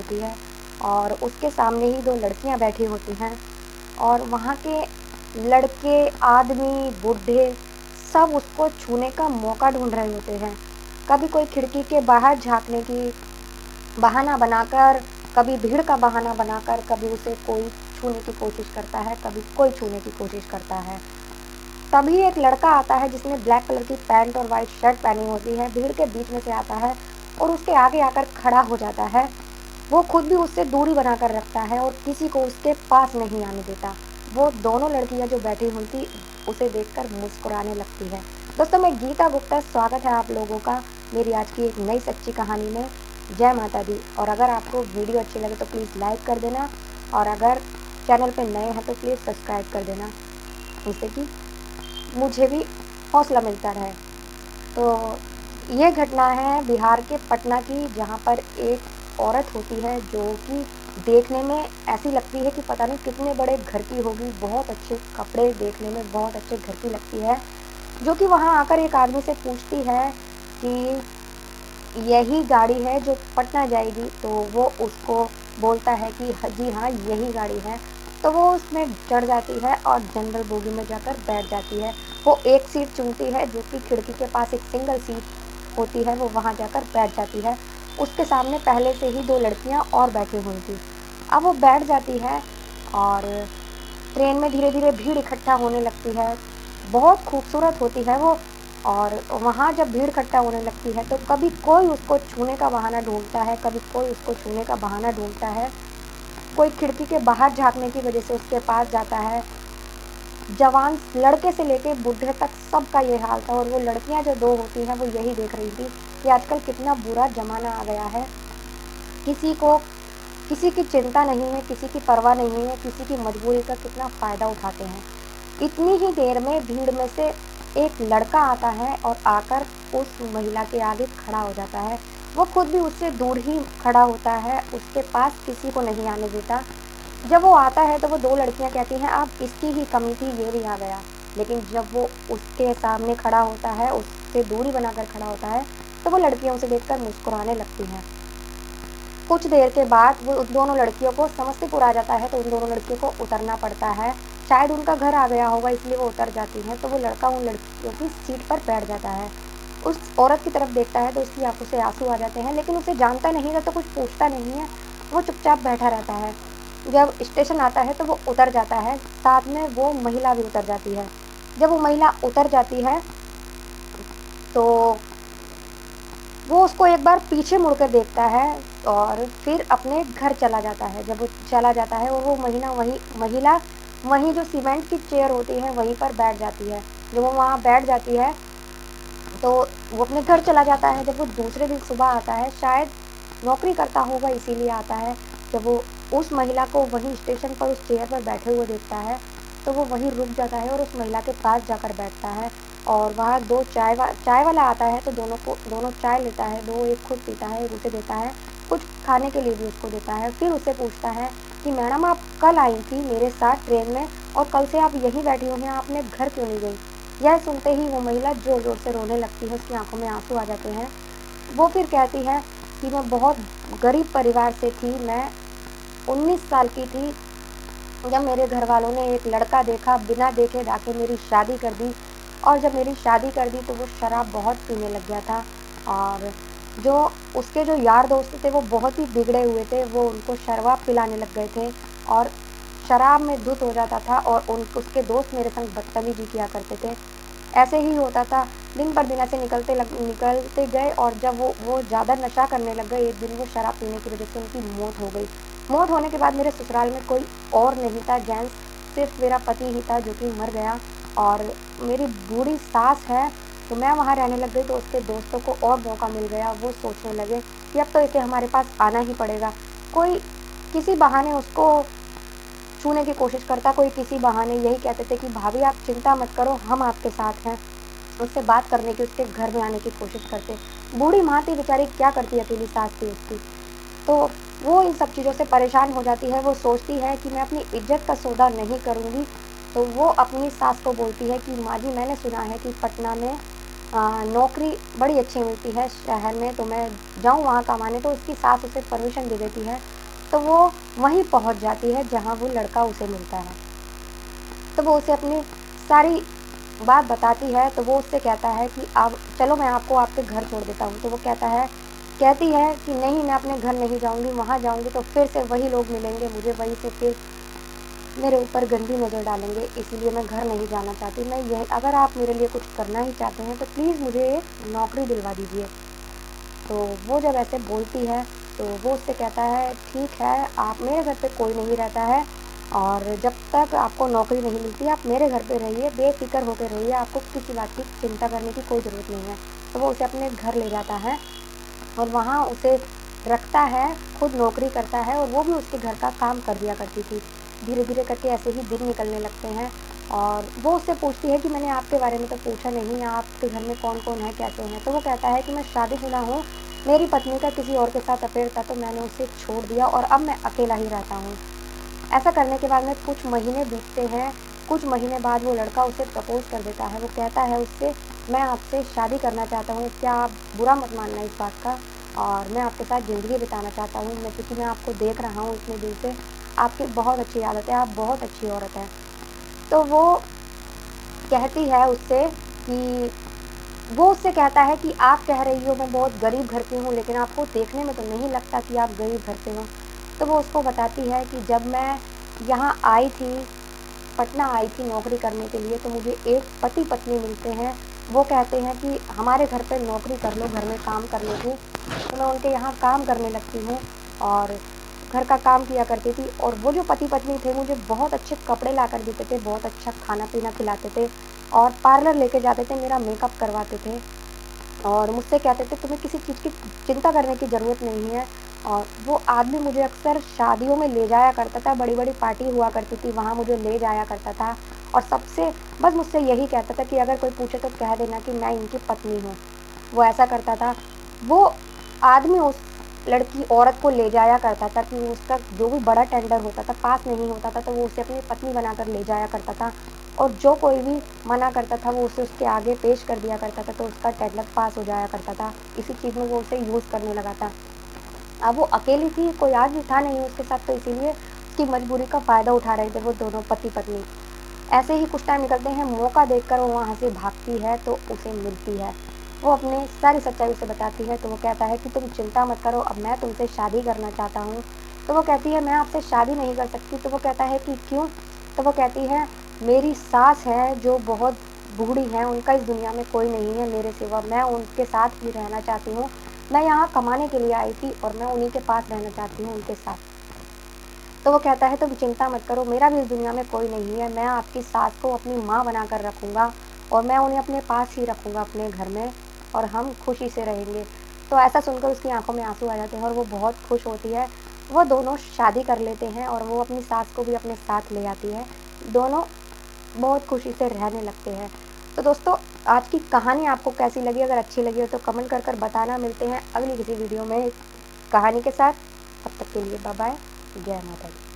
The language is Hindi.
होती है और उसके सामने ही 2 लड़कियां बैठी होती हैं और वहाँ के लड़के, आदमी, बूढ़े सब उसको छूने का मौका ढूंढ रहे होते हैं। कभी कोई खिड़की के बाहर झाँकने की बहाना बनाकर, कभी भीड़ का बहाना बनाकर, कभी उसे कोई छूने की कोशिश करता है, कभी कोई छूने की कोशिश करता है। तभी एक लड़का आता है जिसने ब्लैक कलर की पैंट और वाइट शर्ट पहनी होती है, भीड़ के बीच में से आता है और उसके आगे आकर खड़ा हो जाता है। वो खुद भी उससे दूरी बनाकर रखता है और किसी को उसके पास नहीं आने देता। वो दोनों लड़कियां जो बैठी हुई थी उसे देखकर मुस्कुराने लगती है। दोस्तों, मैं गीता गुप्ता, स्वागत है आप लोगों का मेरी आज की एक नई सच्ची कहानी में। जय माता दी। और अगर आपको वीडियो अच्छी लगे तो प्लीज़ लाइक कर देना और अगर चैनल पे नए हैं तो प्लीज़ सब्सक्राइब कर देना, जिससे कि मुझे भी हौसला मिलता रहे। तो ये घटना है बिहार के पटना की, जहाँ पर एक औरत होती है जो कि देखने में ऐसी लगती है कि पता नहीं कितने बड़े घर की होगी। बहुत अच्छे कपड़े, देखने में बहुत अच्छे घर की लगती है, जो कि वहाँ आकर एक आदमी से पूछती है कि यही गाड़ी है जो पटना जाएगी। तो वो उसको बोलता है कि जी हाँ, यही गाड़ी है। तो वो उसमें चढ़ जाती है और जनरल बोगी में जाकर बैठ जाती है। वो एक सीट चुनती है जो कि खिड़की के पास एक सिंगल सीट होती है, वो वहाँ जाकर बैठ जाती है। उसके सामने पहले से ही 2 लड़कियाँ और बैठी हुई थी। अब वो बैठ जाती है और ट्रेन में धीरे धीरे भीड़ इकट्ठा होने लगती है। बहुत खूबसूरत होती है वो। और वहाँ जब भीड़ इकट्ठा होने लगती है तो कभी कोई उसको छूने का बहाना ढूंढता है, कभी कोई उसको छूने का बहाना ढूंढता है। कोई खिड़की के बाहर झाँकने की वजह से उसके पास जाता है। जवान लड़के से लेके बूढ़े तक सबका ये हाल था। और वो लड़कियां जो 2 होती हैं वो यही देख रही थी कि आजकल कितना बुरा ज़माना आ गया है। किसी को किसी की चिंता नहीं है, किसी की परवाह नहीं है, किसी की मजबूरी का कितना फ़ायदा उठाते हैं। इतनी ही देर में भीड़ में से एक लड़का आता है और आकर उस महिला के आगे खड़ा हो जाता है। वो खुद भी उससे दूर ही खड़ा होता है, उसके पास किसी को नहीं आने देता। जब वो आता है तो वो 2 लड़कियां कहती हैं, अब इसकी ही कमी थी, ये भी आ गया। लेकिन जब वो उसके सामने खड़ा होता है, उससे दूरी बनाकर खड़ा होता है, तो वो लड़कियां उसे देखकर मुस्कुराने लगती हैं। कुछ देर के बाद वो उन दोनों लड़कियों को समस्तीपुर आ जाता है, तो उन दोनों लड़कियों को उतरना पड़ता है। शायद उनका घर आ गया होगा इसलिए वो उतर जाती हैं। तो वो लड़का उन लड़कियों की सीट पर बैठ जाता है। उस औरत की तरफ देखता है तो उसकी आंखों से आंसू आ जाते हैं, लेकिन उसे जानता नहीं था तो कुछ पूछता नहीं है। वो चुपचाप बैठा रहता है। जब स्टेशन आता है तो वो उतर जाता है, साथ में वो महिला भी उतर जाती है। जब वो महिला उतर जाती है तो वो उसको एक बार पीछे मुड़कर देखता है और फिर अपने घर चला जाता है। जब वो चला जाता है और वो महिला वहीं जो सीमेंट की चेयर होती है वहीं पर बैठ जाती है। जब वो वहाँ बैठ जाती है तो वो अपने घर चला जाता है। जब वो दूसरे दिन सुबह आता है, शायद नौकरी करता होगा इसीलिए आता है, जब वो उस महिला को वहीं स्टेशन पर उस चेयर पर बैठे हुए देखता है तो वो वहीं रुक जाता है और उस महिला के पास जाकर बैठता है। और वहाँ 2 चाय वाला आता है तो दोनों चाय लेता है। 2 एक खुद पीता है, एक उसे देता है, कुछ खाने के लिए भी उसको देता है। फिर उससे पूछता है कि मैडम, आप कल आई थी मेरे साथ ट्रेन में और कल से आप यहीं बैठी हुई हैं, आपने घर क्यों नहीं गई? यह सुनते ही वो महिला ज़ोर ज़ोर से रोने लगती है, उसकी आंखों में आंसू आ जाते हैं। वो फिर कहती है कि मैं बहुत गरीब परिवार से थी, मैं 19 साल की थी जब मेरे घर वालों ने एक लड़का देखा, बिना देखे दाखे मेरी शादी कर दी। और जब मेरी शादी कर दी तो वो शराब बहुत पीने लग गया था। और जो उसके जो यार दोस्त थे वो बहुत ही बिगड़े हुए थे, वो उनको शराब पिलाने लग गए थे और शराब में धुत हो जाता था और उसके दोस्त मेरे संग बदतमीजी किया करते थे। ऐसे ही होता था, दिन पर दिन ऐसे निकलते गए और जब वो ज़्यादा नशा करने लग गए, एक दिन वो शराब पीने की वजह से उनकी मौत हो गई। मौत होने के बाद मेरे ससुराल में कोई और नहीं था जेंट्स, सिर्फ मेरा पति ही था जो कि मर गया। और मेरी बूढ़ी सास है, तो मैं वहाँ रहने लग गई तो उसके दोस्तों को और मौका मिल गया। वो सोचने लगे कि अब तो इसे हमारे पास आना ही पड़ेगा। कोई किसी बहाने उसको छूने की कोशिश करता, कोई किसी बहाने यही कहते थे कि भाभी आप चिंता मत करो, हम आपके साथ हैं। उससे बात करने की, उसके घर में आने की कोशिश करते। बूढ़ी माँ थी बेचारी, क्या करती, अकेली सास थी उसकी। तो वो इन सब चीज़ों से परेशान हो जाती है। वो सोचती है कि मैं अपनी इज्जत का सौदा नहीं करूँगी। तो वो अपनी सास को बोलती है कि माँ जी, मैंने सुना है कि पटना में नौकरी बड़ी अच्छी मिलती है शहर में, तो मैं जाऊँ वहाँ कमाने। तो उसकी सास उसे परमिशन दे देती है, तो वो वहीं पहुँच जाती है जहाँ वो लड़का उसे मिलता है। तो वो उसे अपनी सारी बात बताती है। तो वो उससे कहता है कि अब चलो मैं आपको आपके घर छोड़ देता हूँ। तो वो कहती है कि नहीं, मैं अपने घर नहीं जाऊँगी, वहाँ जाऊँगी तो फिर से वही लोग मिलेंगे मुझे, वहीं से फिर मेरे ऊपर गंदी नज़र डालेंगे, इसीलिए मैं घर नहीं जाना चाहती। मैं यही, अगर आप मेरे लिए कुछ करना ही चाहते हैं तो प्लीज़ मुझे नौकरी दिलवा दीजिए। तो वो जब ऐसे बोलती है तो वो उससे कहता है ठीक है, आप मेरे घर पे कोई नहीं रहता है, और जब तक आपको नौकरी नहीं मिलती आप मेरे घर पे रहिए, बेफ़िक्र होकर रहिए, आपको किसी बात की चिंता करने की कोई ज़रूरत नहीं है। तो वो उसे अपने घर ले जाता है और वहाँ उसे रखता है, खुद नौकरी करता है, और वो भी उसके घर का काम कर दिया करती थी। धीरे-धीरे करके ऐसे ही दिन निकलने लगते हैं और वो उससे पूछती है कि मैंने आपके बारे में तो पूछा नहीं, आपके घर में कौन-कौन है, कैसे हैं? तो वो कहता है कि मैं शादीशुदा हूँ, मेरी पत्नी का किसी और के साथ अफ़ेयर था तो मैंने उसे छोड़ दिया और अब मैं अकेला ही रहता हूँ। ऐसा करने के बाद में कुछ महीने बीतते हैं, कुछ महीने बाद वो लड़का उसे प्रपोज़ कर देता है। वो कहता है उससे, मैं आपसे शादी करना चाहता हूँ, क्या आप बुरा मत मानना इस बात का, और मैं आपके साथ ज़िंदगी बिताना चाहता हूँ। क्योंकि मैं आपको देख रहा हूँ इतने दिन से, आपकी बहुत अच्छी आदत है, आप बहुत अच्छी औरत हैं। तो वो कहती है उससे कि वो उससे कहता है कि आप कह रही हो मैं बहुत गरीब घर की हूँ, लेकिन आपको देखने में तो नहीं लगता कि आप गरीब घर से हो। तो वो उसको बताती है कि जब मैं यहाँ आई थी, पटना आई थी नौकरी करने के लिए, तो मुझे एक पति-पत्नी मिलते हैं। वो कहते हैं कि हमारे घर पे नौकरी कर लो, घर में काम करने की। तो मैं उनके यहाँ काम करने लगती हूँ और घर का काम किया करती थी, और वो जो पति-पत्नी थे मुझे बहुत अच्छे कपड़े लाकर देते थे, बहुत अच्छा खाना-पीना खिलाते थे और पार्लर लेके जाते थे, मेरा मेकअप करवाते थे। और मुझसे कहते थे तुम्हें किसी चीज़ की चिंता करने की ज़रूरत नहीं है। और वो आदमी मुझे अक्सर शादियों में ले जाया करता था, बड़ी-बड़ी पार्टी हुआ करती थी, वहाँ मुझे ले जाया करता था और सबसे बस मुझसे यही कहता था कि अगर कोई पूछे तो कह देना कि मैं इनकी पत्नी हूँ। वो ऐसा करता था। वो आदमी उस लड़की औरत को ले जाया करता था कि उसका जो भी बड़ा टेंडर होता था, पास नहीं होता था, तो वो उसे अपनी पत्नी बनाकर ले जाया करता था, और जो कोई भी मना करता था वो उसे उसके आगे पेश कर दिया करता था, तो उसका टेंडर पास हो जाया करता था। इसी चीज़ में वो उसे यूज़ करने लगा था। अब वो अकेली थी, कोई और भी था नहीं उसके साथ, तो इसीलिए उसकी मजबूरी का फ़ायदा उठा रहे थे वो दोनों पति-पत्नी। ऐसे ही कुछ टाइम निकलते हैं, मौका देखकर वो वहाँ से भागती है तो उसे मिलती है। वो अपनी सारी सच्चाई उसे बताती है, तो वो कहता है कि तुम चिंता मत करो, अब मैं तुमसे शादी करना चाहता हूँ। तो वो कहती है मैं आपसे शादी नहीं कर सकती। तो वो कहता है कि क्यों? तो वो कहती है मेरी सास है जो बहुत बूढ़ी हैं, उनका इस दुनिया में कोई नहीं है मेरे सिवा, मैं उनके साथ ही रहना चाहती हूँ। मैं यहाँ कमाने के लिए आई थी और मैं उन्हीं के पास रहना चाहती हूँ, उनके साथ। तो वो कहता है तुम चिंता मत करो, मेरा भी इस दुनिया में कोई नहीं है, मैं आपकी सास को अपनी माँ बनाकर रखूँगा और मैं उन्हें अपने पास ही रखूँगा अपने घर में, और हम खुशी से रहेंगे। तो ऐसा सुनकर उसकी आँखों में आँसू आ जाते हैं और वो बहुत खुश होती है। वो दोनों शादी कर लेते हैं और वो अपनी सास को भी अपने साथ ले आती है। दोनों बहुत खुशी से रहने लगते हैं। तो दोस्तों, आज की कहानी आपको कैसी लगी? अगर अच्छी लगी हो तो कमेंट कर बताना। मिलते हैं अगली किसी वीडियो में कहानी के साथ। तब तक के लिए बाय बाय। जय माता दी।